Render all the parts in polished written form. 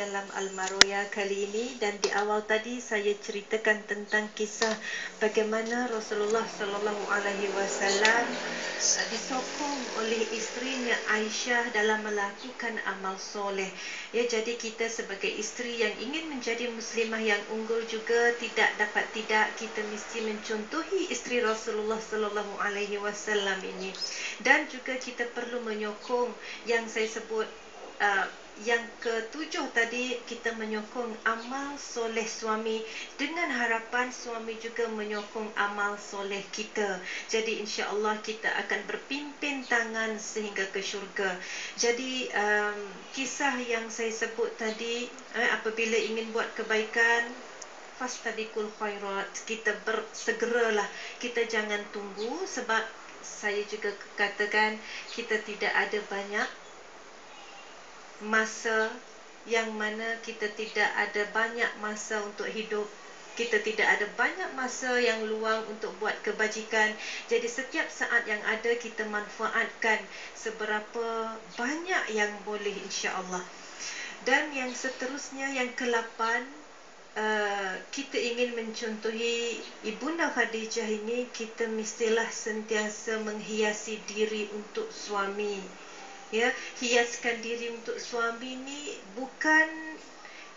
dalam Al-Maroya kali ini, dan di awal tadi saya ceritakan tentang kisah bagaimana Rasulullah Sallallahu Alaihi Wasallam disokong oleh isterinya Aisyah dalam melakukan amal soleh. Ya, jadi kita sebagai isteri yang ingin menjadi muslimah yang unggul juga tidak kita mesti mencontohi isteri Rasulullah Sallallahu Alaihi Wasallam ini, dan juga kita perlu menyokong yang saya sebut. Yang ketujuh tadi, kita menyokong amal soleh suami dengan harapan suami juga menyokong amal soleh kita. Jadi insya-Allah kita akan berpimpin tangan sehingga ke syurga. Jadi kisah yang saya sebut tadi, apabila ingin buat kebaikan, fastabiqul khairat, kita bersegeralah, kita jangan tunggu, sebab saya juga katakan kita tidak ada banyak masa, yang mana kita tidak ada banyak masa untuk hidup. Kita tidak ada banyak masa yang luang untuk buat kebajikan. Jadi setiap saat yang ada kita manfaatkan seberapa banyak yang boleh, insya-Allah. Dan yang seterusnya, yang ke-8, kita ingin mencontohi Ibunda Khadijah ini, kita mestilah sentiasa menghiasi diri untuk suami. Ya, hiaskan diri untuk suami ni bukan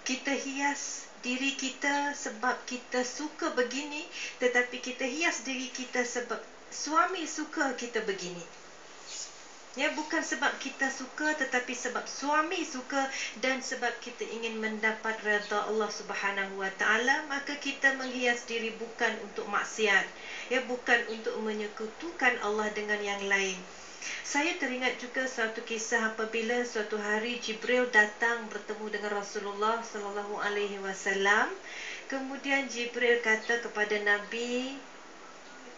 kita hias diri kita sebab kita suka begini, tetapi kita hias diri kita sebab suami suka kita begini. Ya, bukan sebab kita suka, tetapi sebab suami suka, dan sebab kita ingin mendapat redha Allah Subhanahu Wa Taala, maka kita menghias diri bukan untuk maksiat, ya, bukan untuk menyekutukan Allah dengan yang lain. Saya teringat juga suatu kisah apabila suatu hari Jibril datang bertemu dengan Rasulullah Sallallahu Alaihi Wasallam. Kemudian Jibril kata kepada Nabi,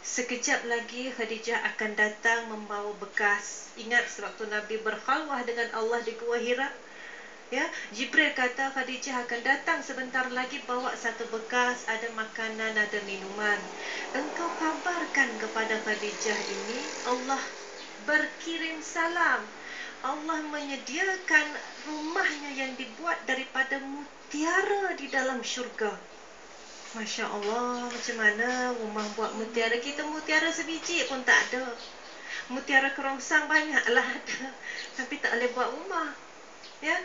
sekejap lagi Khadijah akan datang membawa bekas. Ingat sewaktu Nabi berkhalwah dengan Allah di Gua Hira, ya, Jibril kata Khadijah akan datang sebentar lagi bawa satu bekas, ada makanan, ada minuman. Engkau kabarkan kepada Khadijah ini, Allah berkirim salam, Allah menyediakan rumahnya yang dibuat daripada mutiara di dalam syurga. Masya Allah, macam mana rumah buat mutiara? Kita mutiara sebiji pun tak ada, mutiara kerongsang banyaklah ada, tapi tak boleh buat rumah. Ya,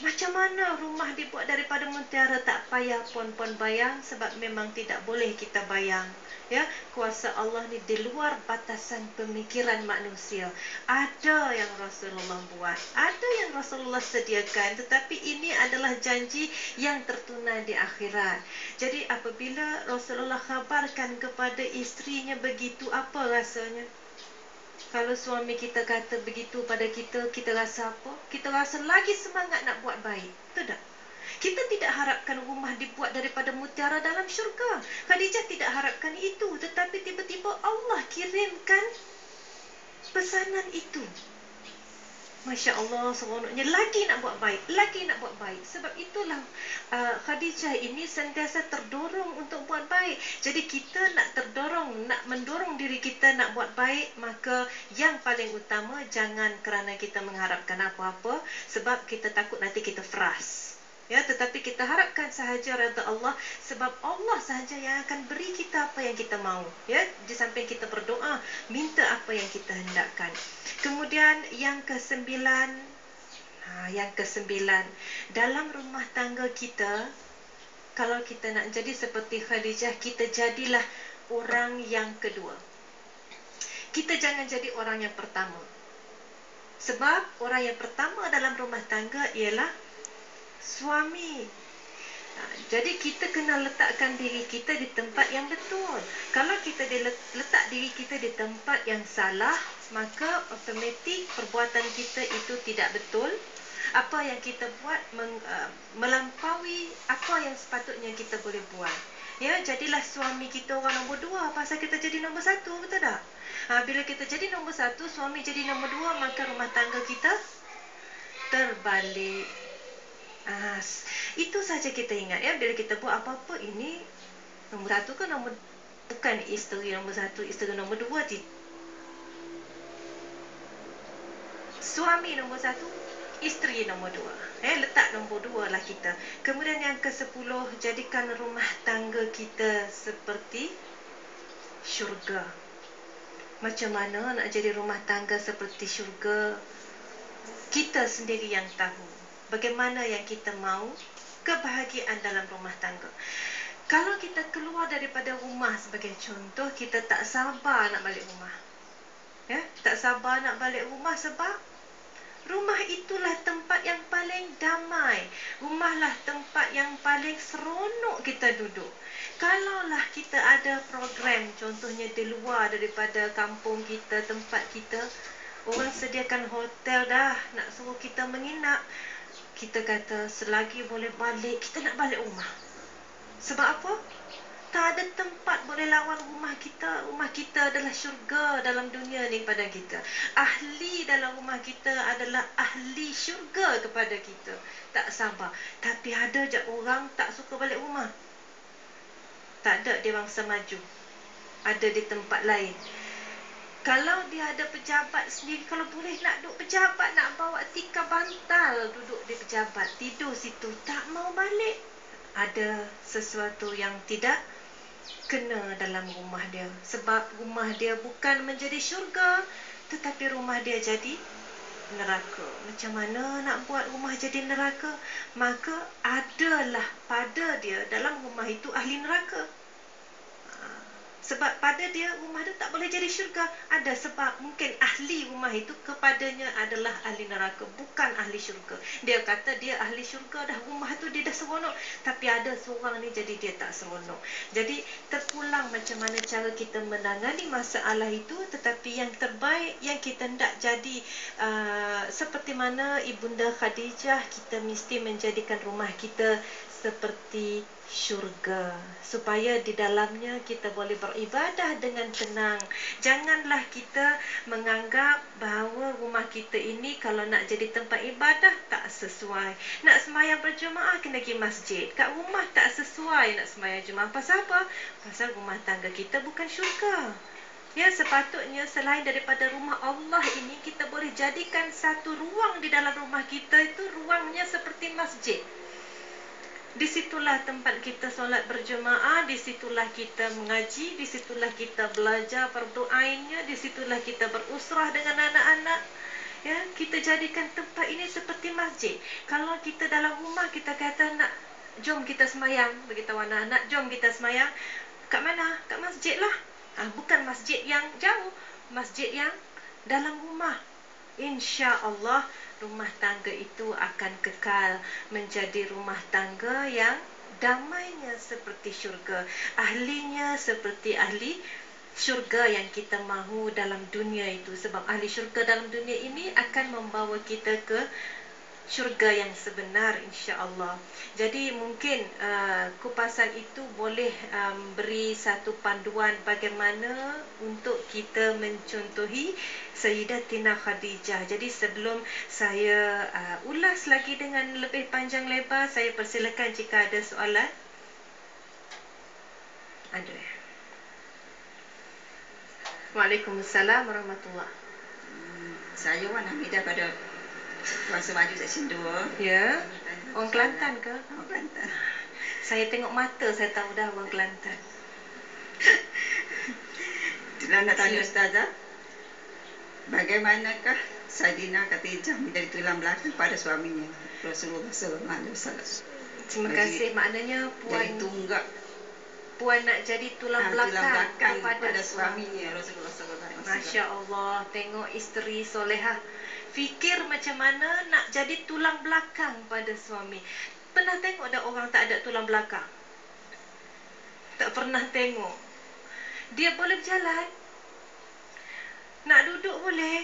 macam mana rumah dibuat daripada mutiara? Tak payah puan-puan bayang, sebab memang tidak boleh kita bayang. Ya, kuasa Allah ni di luar batasan pemikiran manusia. Ada yang Rasulullah buat, ada yang Rasulullah sediakan, tetapi ini adalah janji yang tertunai di akhirat. Jadi apabila Rasulullah khabarkan kepada isterinya begitu, apa rasanya? Kalau suami kita kata begitu pada kita, kita rasa apa? Kita rasa lagi semangat nak buat baik. Betul tak? Kita tidak harapkan rumah dibuat daripada mutiara dalam syurga. Khadijah tidak harapkan itu, tetapi tiba-tiba Allah kirimkan pesanan itu. Masya Allah, seronoknya, lagi nak buat baik, lagi nak buat baik. Sebab itulah Khadijah ini sentiasa terdorong untuk buat baik. Jadi kita nak mendorong diri kita nak buat baik, maka yang paling utama, jangan kerana kita mengharapkan apa-apa, sebab kita takut nanti kita frust. Ya, tetapi kita harapkan sahaja redha Allah, sebab Allah sahaja yang akan beri kita apa yang kita mahu. Ya, di samping kita berdoa, minta apa yang kita hendakkan. Kemudian yang ke-9, dalam rumah tangga kita, kalau kita nak jadi seperti Khadijah, kita jadilah orang yang kedua. Kita jangan jadi orang yang pertama. Sebab orang yang pertama dalam rumah tangga ialah suami. Jadi kita kena letakkan diri kita di tempat yang betul. Kalau kita letak diri kita di tempat yang salah, maka automatik perbuatan kita itu tidak betul. Apa yang kita buat melampaui apa yang sepatutnya kita boleh buat. Ya, jadilah suami kita orang nombor 2, pasal kita jadi nombor 1, betul tak? Bila kita jadi nombor 1, suami jadi nombor 2, maka rumah tangga kita terbalik. Itu saja kita ingat, ya. Bila kita buat apa-apa, ini nombor 1 ke nombor, bukan isteri nombor 1, isteri nombor 2, suami nombor 1, isteri nombor 2. Letak nombor 2 keluarlah kita. Kemudian yang ke-10, jadikan rumah tangga kita seperti syurga. Macam mana nak jadi rumah tangga seperti syurga? Kita sendiri yang tahu. Bagaimana yang kita mahu kebahagiaan dalam rumah tangga. Kalau kita keluar daripada rumah sebagai contoh, kita tak sabar nak balik rumah. Ya, tak sabar nak balik rumah sebab rumah itulah tempat yang paling damai. Rumahlah tempat yang paling seronok kita duduk. Kalaulah kita ada program, contohnya di luar daripada kampung kita, tempat kita, orang sediakan hotel dah, nak suruh kita menginap. Kita kata, selagi boleh balik, kita nak balik rumah. Sebab apa? Tak ada tempat boleh lawan rumah kita. Rumah kita adalah syurga dalam dunia ni kepada kita. Ahli dalam rumah kita adalah ahli syurga kepada kita. Tak sabar. Tapi ada je orang tak suka balik rumah. Tak ada, dia bangsa maju. Ada di tempat lain. Kalau dia ada pejabat sendiri, kalau boleh nak duduk pejabat, nak bawa tikar bantal duduk di pejabat, tidur situ, tak mau balik. Ada sesuatu yang tidak kena dalam rumah dia. Sebab rumah dia bukan menjadi syurga, tetapi rumah dia jadi neraka. Macam mana nak buat rumah jadi neraka? Maka adalah pada dia dalam rumah itu ahli neraka. Sebab pada dia rumah dia tak boleh jadi syurga. Ada sebab mungkin ahli rumah itu kepadanya adalah ahli neraka, bukan ahli syurga. Dia kata dia ahli syurga dah, rumah tu dia dah seronok, tapi ada seorang ni jadi dia tak seronok. Jadi terpulang macam mana cara kita menangani masalah itu. Tetapi yang terbaik yang kita hendak jadi seperti mana Ibunda Khadijah, kita mesti menjadikan rumah kita seperti syurga, supaya di dalamnya kita boleh beribadah dengan tenang. Janganlah kita menganggap bahawa rumah kita ini kalau nak jadi tempat ibadah tak sesuai. Nak sembahyang berjemaah kena pergi masjid. Kat rumah tak sesuai nak sembahyang jemaah. Pasal apa? Pasal rumah tangga kita bukan syurga. Ya, sepatutnya selain daripada rumah Allah ini, kita boleh jadikan satu ruang di dalam rumah kita itu ruangnya seperti masjid. Di situlah tempat kita solat berjemaah, di situlah kita mengaji, di situlah kita belajar fardu ainnya, di situlah kita berusrah dengan anak-anak. Ya, kita jadikan tempat ini seperti masjid. Kalau kita dalam rumah kita kata nak jom kita sembahyang, beritahu anak-anak jom kita sembahyang. Kat mana? Kat masjid lah. Bukan masjid yang jauh, masjid yang dalam rumah. Insya-Allah rumah tangga itu akan kekal menjadi rumah tangga yang damainya seperti syurga, ahlinya seperti ahli syurga yang kita mahu dalam dunia itu. Sebab ahli syurga dalam dunia ini akan membawa kita ke syurga yang sebenar, insya-Allah. Jadi mungkin kupasan itu boleh beri satu panduan bagaimana untuk kita mencontohi Sayyidatina Khadijah. Jadi sebelum saya ulas lagi dengan lebih panjang lebar, saya persilakan jika ada soalan. Ada. Waalaikumsalam warahmatullahi. Saya Wan Hamidah pada Kuasa Maju Seksyen 2. Ya. Orang Kelantan ke? Orang Kelantan. Saya tengok mata, saya tahu dah orang Kelantan. Itulah nak tanya Ustazah, bagaimanakah Saidina Khadijah menjadi tulang belakang pada suaminya Rasulullah SAW? Terima kasih. Maknanya puan nak jadi tulang belakang kepada suaminya Rasulullah SAW. Masya Allah, tengok isteri solehah. Fikir macam mana nak jadi tulang belakang pada suami. Pernah tengok ada orang tak ada tulang belakang? Tak pernah tengok. Dia boleh berjalan, nak duduk boleh,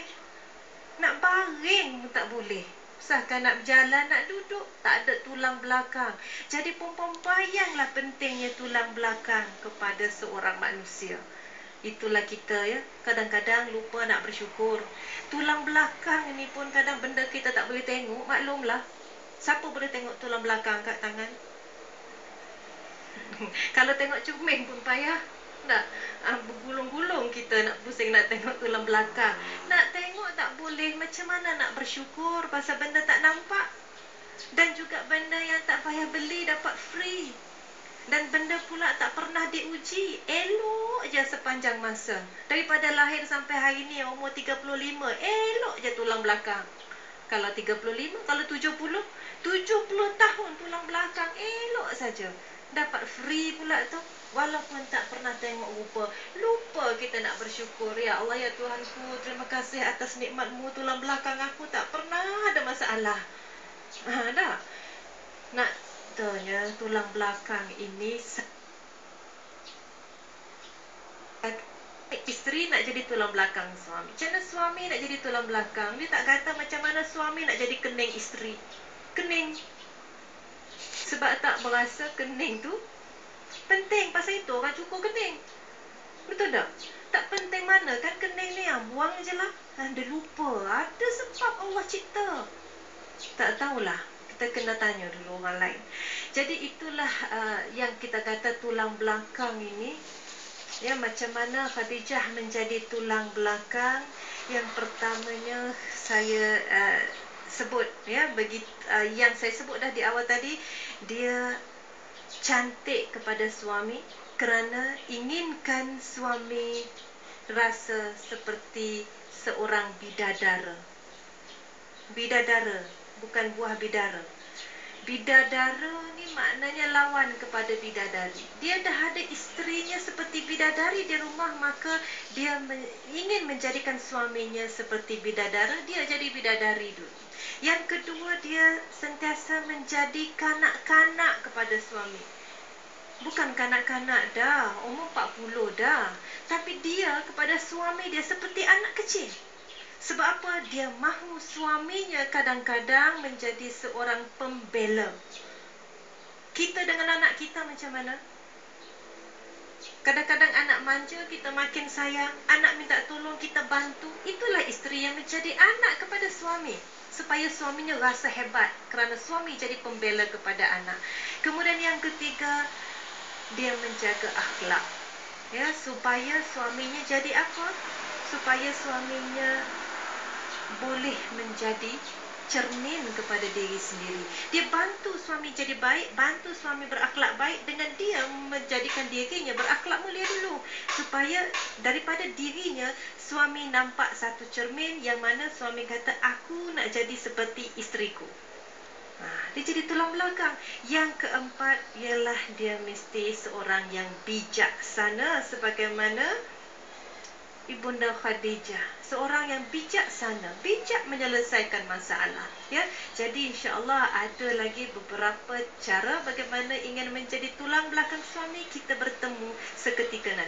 nak baring pun tak boleh. Usahakan nak berjalan, nak duduk, tak ada tulang belakang. Jadi perempuan bayanglah pentingnya tulang belakang kepada seorang manusia. Itulah kita ya, kadang-kadang lupa nak bersyukur. Tulang belakang ini pun kadang benda kita tak boleh tengok. Maklumlah, siapa boleh tengok tulang belakang kat tangan? Kalau tengok cermin pun payah. Tak, bergulung-gulung kita nak pusing nak tengok tulang belakang. Nak tengok tak boleh, macam mana nak bersyukur pasal benda tak nampak? Dan juga benda yang tak payah beli dapat free. Dan benda pula tak pernah diuji, elok je sepanjang masa. Daripada lahir sampai hari ni umur 35, elok je tulang belakang. Kalau 35, kalau 70 tahun tulang belakang elok saja. Dapat free pula tu. Walaupun tak pernah tengok rupa. Lupa kita nak bersyukur. Ya Allah, ya Tuhanku, terima kasih atas nikmat-Mu. Tulang belakang aku tak pernah ada masalah. Dah. Nak tanya tulang belakang ini, isteri nak jadi tulang belakang suami. Macam mana suami nak jadi tulang belakang? Dia tak kata macam mana suami nak jadi kening isteri. Kening. Sebab tak berasa kening tu penting. Pasal itu orang cukur kening. Betul tak? Tak penting mana kan kening ni, buang je lah. Dia lupa. Ada sebab Allah cipta. Tak tahulah. Kita kena tanya dulu orang lain. Jadi itulah yang kita kata tulang belakang ini. Ya, macam mana Khadijah menjadi tulang belakang? Yang pertamanya saya sebut, ya, yang saya sebut dah di awal tadi, dia cantik kepada suami kerana inginkan suami rasa seperti seorang bidadara. Bidadara, bukan buah bidara. Bidadara ni maknanya lawan kepada bidadari. Dia dah ada isterinya seperti bidadari di rumah, maka dia ingin menjadikan suaminya seperti bidadara, dia jadi bidadari dulu. Yang kedua, dia sentiasa menjadi kanak-kanak kepada suami. Bukan kanak-kanak dah, umur 40 dah. Tapi dia kepada suami dia seperti anak kecil. Sebab apa? Dia mahu suaminya kadang-kadang menjadi seorang pembela. Kita dengan anak kita macam mana? Kadang-kadang anak manja, kita makin sayang. Anak minta tolong, kita bantu. Itulah isteri yang menjadi anak kepada suami. Supaya suaminya rasa hebat. Kerana suami jadi pembela kepada anak. Kemudian yang ketiga, dia menjaga akhlak. Ya, supaya suaminya jadi apa? Supaya suaminya boleh menjadi cermin kepada diri sendiri. Dia bantu suami jadi baik, bantu suami berakhlak baik dengan dia menjadikan dirinya berakhlak mulia dulu. Supaya daripada dirinya, suami nampak satu cermin yang mana suami kata, aku nak jadi seperti isteriku. Dia jadi tulang belakang. Yang keempat ialah dia mesti seorang yang bijaksana sebagaimana Ibunda Khadijah, seorang yang bijaksana, bijak menyelesaikan masalah. Ya, jadi insya-Allah ada lagi beberapa cara bagaimana ingin menjadi tulang belakang suami. Kita bertemu seketika nanti.